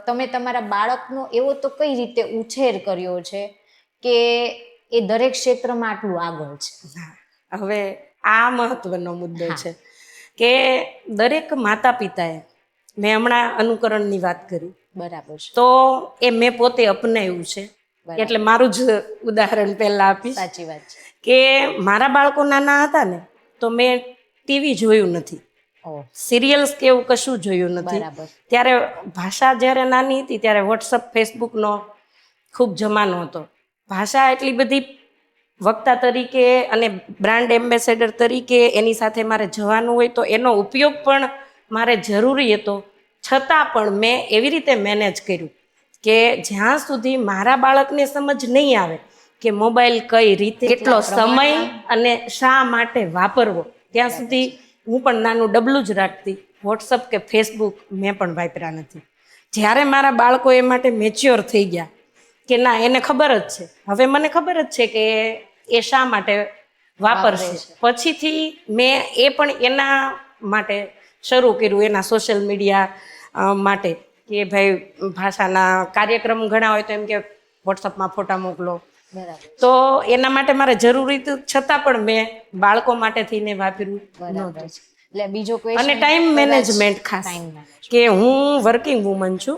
તમે તમારા બાળકનો એવો તો કઈ રીતે ઉછેર કર્યો છે કે એ દરેક ક્ષેત્રમાં આટલું આગળ છે? હવે આ મહત્વનો મુદ્દો હા. છે કે દરેક માતા પિતાએ, મેં હમણાં અનુકરણની વાત કરી, બરાબર છે. તો એ મેં પોતે અપનાવ્યું છે. બરાબર. એટલે મારું જ ઉદાહરણ પહેલા આપીશ સાચી વાત છે. કે મારા બાળકો નાના હતા ને તો મેં ટીવી જોયું નથી, ઓહ, સિરિયલ્સ કે એવું કશું જોયું નથી. બરાબર. ત્યારે ભાષા જ્યારે નાની હતી ત્યારે વોટ્સઅપ ફેસબુકનો ખૂબ જમાનો હતો. ભાષા એટલી બધી વક્તા તરીકે અને બ્રાન્ડ એમ્બેસેડર તરીકે એની સાથે મારે જવાનું હોય તો એનો ઉપયોગ પણ મારે જરૂરી હતો. છતાં પણ મેં એવી રીતે મેનેજ કર્યું કે જ્યાં સુધી મારા બાળકને સમજ નહીં આવે કે મોબાઈલ કઈ રીતે, કેટલો સમય અને શા માટે વાપરવો, ત્યાં સુધી હું પણ નાનું ડબલું જ રાખતી. વોટ્સઅપ કે ફેસબુક મેં પણ વાપર્યા નથી. જ્યારે મારા બાળકો એ માટે મેચ્યોર થઈ ગયા કે ના એને ખબર જ છે, હવે મને ખબર જ છે કે એ શા માટે વાપરશે, પછીથી મેં એ પણ એના માટે શરૂ કર્યું, એના સોશિયલ મીડિયા માટે કે ભાઈ ભાષાના કાર્યક્રમ ઘણા હોય તો એમ કે વોટ્સઅપમાં ફોટા મોકલો. તો એના માટે મારે જરૂરી છતાં પણ મેં બાળકો માટે થઈને વાપર્યું નહોતું. એટલે બીજો અને ટાઈમ મેનેજમેન્ટ ખાસ, કે હું વર્કિંગ વુમન છું